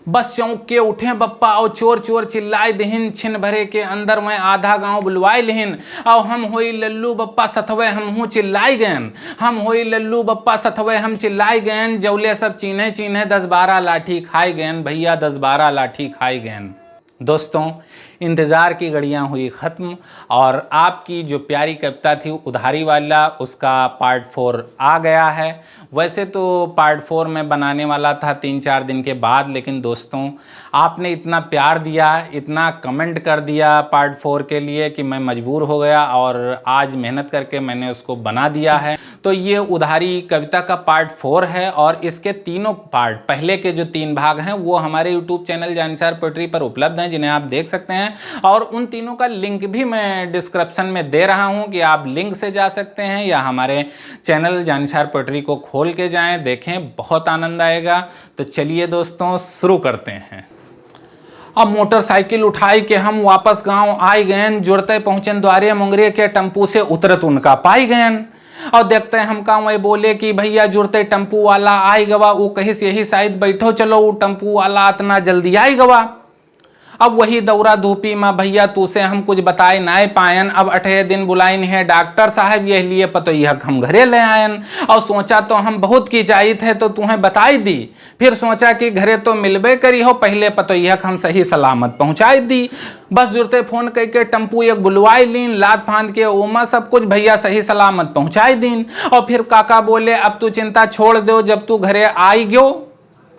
बस चौंक के उठे बप्पा और चोर चोर चिल्लाए दहिन, छिन भरे के अंदर में आधा गांव बुलवाए लिहिन। और हम होई लल्लू बप्पा सथवे हम हूँ चिल्लाई गयन, हम होई लल्लू बप्पा सथवे हम चिल्लाई गयन। जौले सब चीन्हे चीन्हे 10-12 लाठी खाए गयन, भैया 10-12 लाठी खाए गयन। दोस्तों, इंतज़ार की घड़ियां हुई ख़त्म और आपकी जो प्यारी कविता थी उधारी वाला, उसका पार्ट 4 आ गया है। वैसे तो पार्ट 4 में बनाने वाला था 3-4 दिन के बाद, लेकिन दोस्तों आपने इतना प्यार दिया, इतना कमेंट कर दिया पार्ट 4 के लिए कि मैं मजबूर हो गया और आज मेहनत करके मैंने उसको बना दिया है। तो ये उधारी कविता का पार्ट 4 है और इसके तीनों पार्ट, पहले के जो 3 भाग हैं वो हमारे यूट्यूब चैनल जानिसार पोएट्री पर उपलब्ध हैं, जिन्हें आप देख सकते हैं। और उन तीनों का लिंक भी मैं डिस्क्रिप्शन में दे रहा हूं कि आप लिंक से जा सकते हैं या हमारे चैनल जानिसार पोएट्री को खोल के जाएं, देखें, बहुत आनंद आएगा। तो चलिए दोस्तों शुरू करते हैं। अब मोटरसाइकिल उठाई के हम वापस गांव आए गयन, जुड़ते पहुंचन द्वारे मुंगरे के टम्पू से उतरत उनका पाई गयन। और देखते हैं हम का वही बोले कि भैया जुड़ते टम्पू वाला आई गवा, वो कहिस यही शायद बैठो चलो, वो टम्पू वाला इतना जल्दी आई गवा। अब वही दौरा धूपी में भैया तू से हम कुछ बताए नाए पायन। अब 8 दिन बुलाइन है डॉक्टर साहब, यह लिए पतो यह हम घरे ले आयन। और सोचा तो हम बहुत की चाहिए थे तो तुम्हें बताई दी, फिर सोचा कि घरे तो मिलबे करी हो, पहले पतो यह हम सही सलामत पहुंचाई दी। बस जुड़ते फोन करके टम्पू एक बुलवाई लीन, लाद फांद के ओमा सब कुछ भैया सही सलामत पहुंचाई दीन। और फिर काका बोले अब तू चिंता छोड़ दो, जब तू घरे आई गयो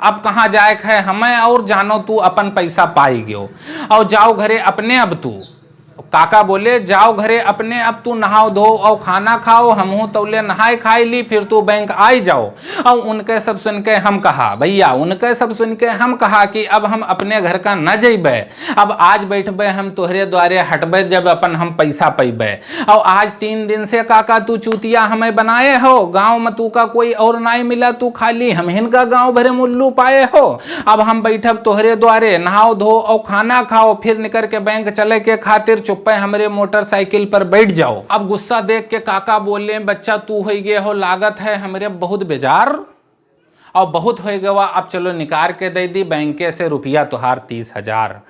अब कहाँ जाए है हमें, और जानो तू अपन पैसा पाई गयो और जाओ घरे अपने। अब तू काका बोले जाओ घरे अपने, अब तू नहाओ धो और खाना खाओ, हम हूँ तौले नहाए खाई ली, फिर तू बैंक आई जाओ। और उनके सब सुन के हम कहा भैया, उनके सब सुन के हम कहा कि अब हम अपने घर का न जइबे, अब आज बैठबे हम तोहरे द्वारे हटबे जब अपन हम पैसा पैबे। और आज 3 दिन से काका तू चूतिया हमें बनाए हो, गाँव में तू का कोई और नहीं मिला, तू खाली हम हिनका गाँव भरे मुल्लू पाए हो। अब हम बैठब तोहरे द्वारे, नहाओ धो और खाना खाओ, फिर निकल के बैंक चले के खातिर चुप्पे हमरे मोटरसाइकिल पर बैठ जाओ। अब गुस्सा देख के काका बोले बच्चा तू हो गए हो, लागत है हमरे बहुत बेजार और बहुत हो गवा, अब चलो निकाल के दे दी बैंके से रुपया तोहार 30,000।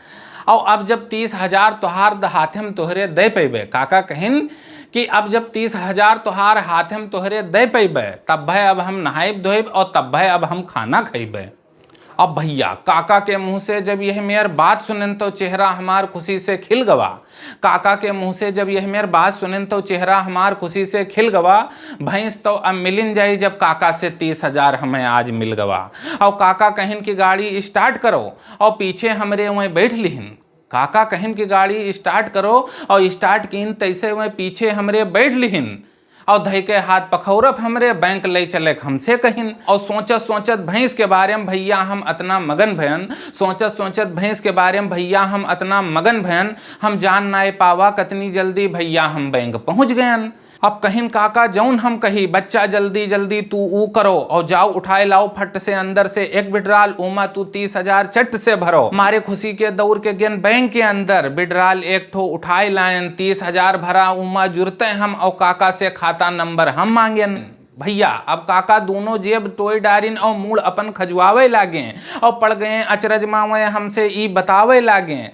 और अब जब 30,000 तोहार हाथे में तोहरे दे पेबे, काका कहिन कि अब जब 30,000 तोहार हाथे में तोहरे दे पेबे तब भाई अब हम नहाइब धोइब और तब भाई अब हम खाना खाइबे। अब भैया काका के मुंह से जब यह मेर बात सुनन तो चेहरा हमार खुशी से खिल गवा। काका के मुंह से जब यह मेर बात सुनन तो चेहरा हमार खुशी से खिल गवा। भैंस तो अब मिलिन जाई जब काका से 30,000 हमें आज मिल गवा। और काका कहिन की गाड़ी स्टार्ट करो और पीछे हमरे वहीं बैठ लिहिन। काका कहिन की गाड़ी स्टार्ट करो और स्टार्ट कीन तैसे वहीं पीछे हमरे बैठ लिहिन और धई के हाथ पखौरप हमरे बैंक ले चले हमसे कहिन। और सोचत सोचत भैंस के बारे में भैया हम अतना मगन भयन, सोचत सोचत भैंस के बारे में भैया हम अतना मगन भयन, हम जान नाए पावा कतनी जल्दी भैया हम बैंक पहुंच गयन। अब कहिन काका जौन हम कही बच्चा जल्दी जल्दी तू ऊ करो और जाओ उठाए लाओ फट से अंदर से एक विड्राल, उमा तू 30,000 चट से भरो। मारे खुशी के दौड़ के गेन बैंक के अंदर विड्राल एक ठो उठाए लायन, 30,000 भरा, उमा जुड़ते हम और काका से खाता नंबर हम मांगेन। भैया अब काका दोनों जेब टोय डारिन और मूड अपन खजुआवे लागे और पड़ गए अचरजमा में हमसे ई बतावे लागे।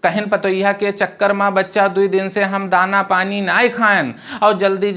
कहिन पतोइया के चक्कर में बच्चा 2 दिन से हम दाना पानी नाई खाएन और जल्दी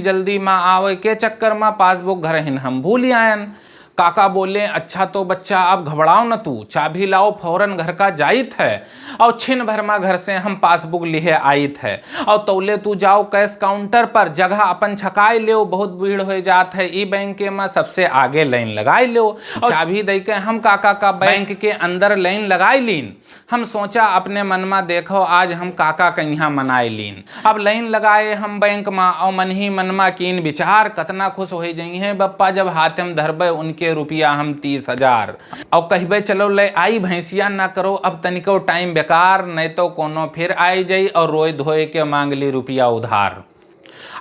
जल्दी में आवे के चक्कर में पासबुक घर हिन हम भूल आयन। काका बोले अच्छा तो बच्चा अब घबराओ न तू, चाबी लाओ फौरन घर का जाइत है। और छिन भर में घर से हम पासबुक लिए आइत है और तौले तू जाओ कैश काउंटर पर, जगह अपन छकाई ले, बहुत भीड़ हो जात है, ई बैंक में सबसे आगे लाइन लगाई लो। और चाबी दे के हम काका का बैंक के अंदर लाइन लगाई लीन। हम सोचा अपने मन में देखो आज हम काका के यहाँ मनाए लीन। अब लाइन लगाए हम बैंक में और मन ही मन में कीन विचार कतना खुश हो जाई है बप्पा जब हाथ में धरबे उनके रुपया हम 30,000 और कहबे चलो ले आई भैंसिया ना करो अब तनिको टाइम बेकार, नहीं तो कोनो फिर आई जाई और रोए धोए के मांग ली रुपया उधार।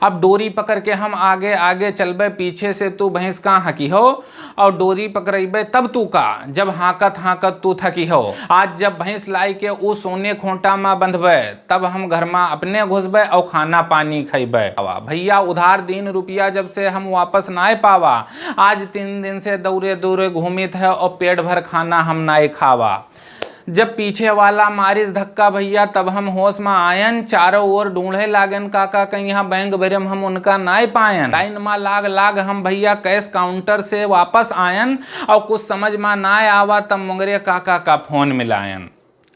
अब डोरी पकड़ के हम आगे आगे चलबे, पीछे से तू भैंस कहाँ हकी हो, और डोरी पकड़बे तब तू का, जब हाकत हाकत तू थकी हो। आज जब भैंस लाई के उ सोने खोंटा में बंधबे, तब हम घर में अपने घुसबे और खाना पानी खैबे। भैया उधार 3 रुपया जब से हम वापस ना पावा, आज 3 दिन से दौरे दौरे घूमित है और पेट भर खाना हम ना खावा। जब पीछे वाला मारिस धक्का भैया, तब हम होश में आयन, चारों ओर ढूंढे लागन काका कहीं यहाँ बैंक भरम हम उनका ना पायन। लाइन में लाग लाग हम भैया कैश काउंटर से वापस आयन, और कुछ समझ में ना आवा तब मुंगरे काका का फोन मिलायन।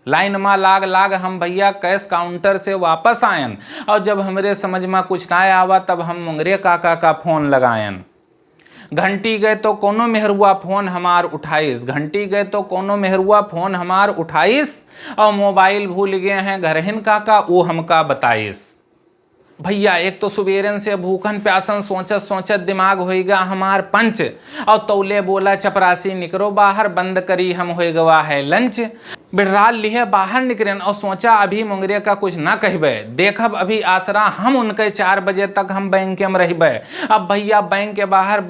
लाइन में लाग लाग हम भैया कैश काउंटर से वापस आयन, और जब हमरे समझ में कुछ ना आवा तब हम मुंगरे काका का फोन लगायन। घंटी गए तो कोनो मेहरुआ फोन हमार उठाइस, घंटी गए तो कोनो मेहरुआ फोन हमार उठाइस, और मोबाइल भूल गए हैं घरहिन काका वो हमका बताइस। भैया एक तो सुबेरन से भूखन प्यासन सोचत सोचत दिमाग होएगा हमार पंच, और तौले बोला चपरासी निकरो बाहर, बंद करी हम होए गवा है लंच। बिड़राल लिए बाहर निकलन और सोचा अभी मुंगरे का कुछ ना कहबे, देखब अभी आसरा हम उनके 4 बजे तक हम बैंक में रहबे। अब भैया बैंक के बाहर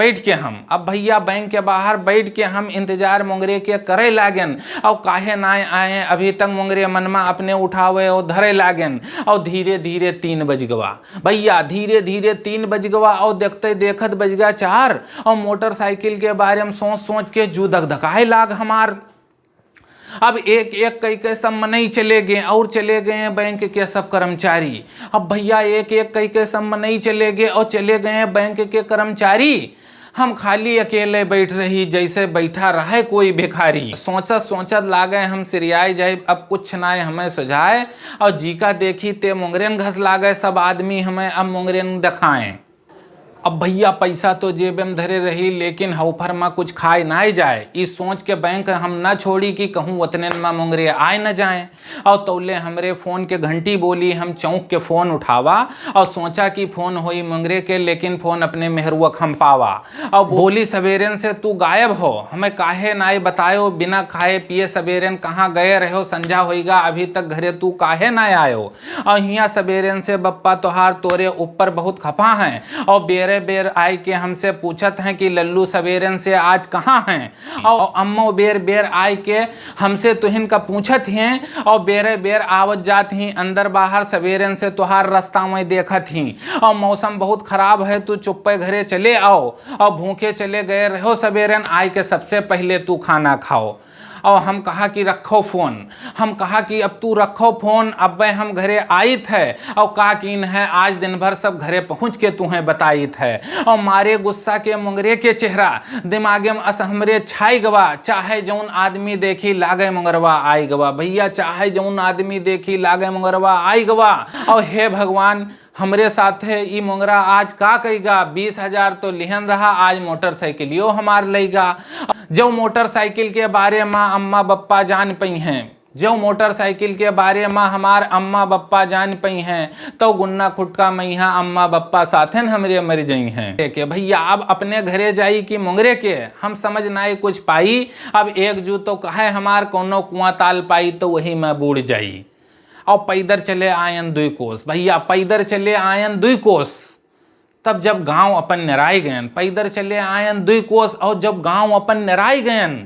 बैठ के हम इंतजार मुंगरे के करे लागन, और काहे ना आए अभी तक मुंगरे मन में अपने उठावे और धरे लागन। और धीरे धीरे 3 बज गवा भैया, धीरे धीरे 3 बज गवा, और देखते देखत बज गया 4, और मोटरसाइकिल के बारे में सोच सोच के जू धकधकाए लाग हमार। अब एक एक कई के सब नहीं चले गए, और चले गए बैंक के सब कर्मचारी। अब भैया एक एक कई के सब नहीं चले गए, और चले गए बैंक के कर्मचारी। हम खाली अकेले बैठ रही जैसे बैठा रहे कोई भिखारी। सोचत सोचत लागे हम सिरियाई जाए, अब कुछ ना हमें सुझाए, और जी का देखी ते मुंगरेन घस लागे सब आदमी हमें अब मुंगरेन दिखाएं। अब भैया पैसा तो जेब में धरे रही, लेकिन हौफर में कुछ खाए ना जाए, इस सोच के बैंक हम ना छोड़ी कि कहूँ उतने में मुंगरे आए न जाए। और तौले हमरे फ़ोन के घंटी बोली, हम चौंक के फ़ोन उठावा, और सोचा कि फ़ोन होई मुंगरे के, लेकिन फ़ोन अपने मेहरुआ खम पावा। और बोली सवेरन से तू गायब हो, हमें काहे ना बतायो, बिना खाए पिए सवेरन कहाँ गए रहो, संझा होएगा अभी तक घरे तू काहे ना आयो। और हियाँ सवेरन से बप्पा तोहार तोरे ऊपर बहुत खफा हैं, और बेरे बेर आए के हमसे पूछत हैं कि लल्लू सवेरन से आज कहाँ हैं। और अम्मो बेर बेर आए के हमसे तुहिन का पूछत हैं, और बेरे बेर आवत जात ही अंदर बाहर सवेरन से तुहार रास्ता में देखत ही। और मौसम बहुत खराब है, तू चुप्पे घरे चले आओ, और भूखे चले गए रहो सवेरन, आए के सबसे पहले तू खाना खाओ। और हम कहा कि रखो फ़ोन, हम कहा कि अब तू रखो फ़ोन, अब हम घरे आई थे, और कहा कि इन्हें आज दिन भर सब घरे पहुँच के तुम्हें बताई थे। और मारे गुस्सा के मुंगरे के चेहरा दिमागे में अस हमरे छाई गवा, चाहे जौन आदमी देखी लागे मुंगरवा आई गवा। भैया चाहे जौन आदमी देखी लागे मुंगरवा आई गवा। और हे भगवान हमरे साथ है ई मुंगरा आज का कहेगा, 20,000 तो लिहन रहा, आज मोटरसाइकिलियो हमार लेगा। जो मोटरसाइकिल के बारे में अम्मा बप्पा जान पई हैं, जो मोटरसाइकिल के बारे में हमार अम्मा बप्पा जान पई हैं, तो गुन्ना खुटका मैया अम्मा बप्पा साथन हमरे मर जई हैं। के भैया अब अपने घरे जाई कि मुंगरे के हम समझ नाई कुछ पाई। अब एक जू तो कहे हमार कोनो कुआं ताल पाई, तो वही में बूढ़ जाई। और पैदर चले आयन 2 कोस भैया, पैदर चले आयन 2 कोस। तब जब गांव अपन निराई गयन, पैदर चले आयन 2 कोस, और जब गांव अपन निराई गयन,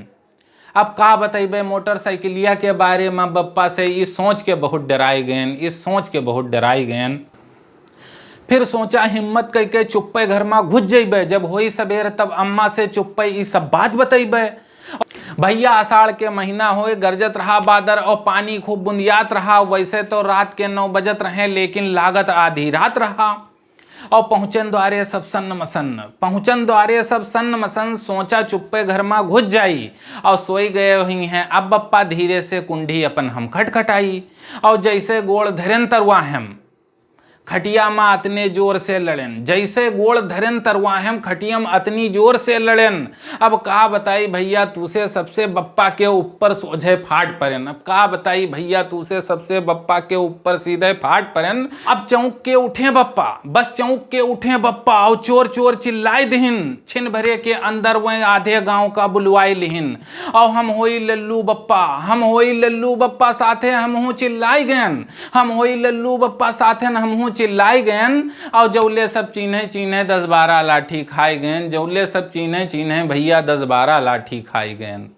अब का बतेबे मोटरसाइकिलिया के बारे में बप्पा से इस सोच के बहुत डराई गयन, इस सोच के बहुत डराई गयन। फिर सोचा हिम्मत कई के चुप्पे घर में घुस जइबे, जब होई सबेर तब अम्मा से चुप्पे ई सब बात बतेबे। भैया आषाढ़ के महीना होए, गरजत रहा बादर और पानी खूब बुंदियात रहा। वैसे तो रात के 9 बजत रहे, लेकिन लागत आधी रात रहा। और पहुंचन द्वारे सब सन्न मसन्न, पहुंचन द्वारे सब सन्न मसन्न। सोचा चुप्पे घर में घुस जाई, और सोई गए हुई हैं। अब बप्पा धीरे से कुंडी अपन हम खटखटाई, और जैसे गोड़ धरेन तरवा हम खटिया में अतने जोर से लड़न, जैसे गोड़ धरन तरवाहम खटियम अतनी जोर से लड़न। अब का बताई भैया तुसे सबसे बप्पा के ऊपर सोझे फाट पड़न। अब का बताई भैया तुसे सबसे बप्पा के ऊपर सीधे फाट पड़न। अब चौंक के उठे बप्पा, बस चौंक के उठे बप्पा, और चोर चोर चिल्लाए दिहिन। छिन भरे के अंदर वह आधे गांव का बुलवाई लिहिन। और हम होई लल्लू बप्पा, हम होई लल्लू बप्पा साथे हम हूँ चिल्लाई गयन, हम होई लल्लू बप्पा साथे हम हूँ चिल्लाई गयन, और जौले सब चिन्हे चिन्हे 10-12 लाठी खाई गयन, जौले सब चिन्हे चिन्हे भैया 10-12 लाठी खाई गयन।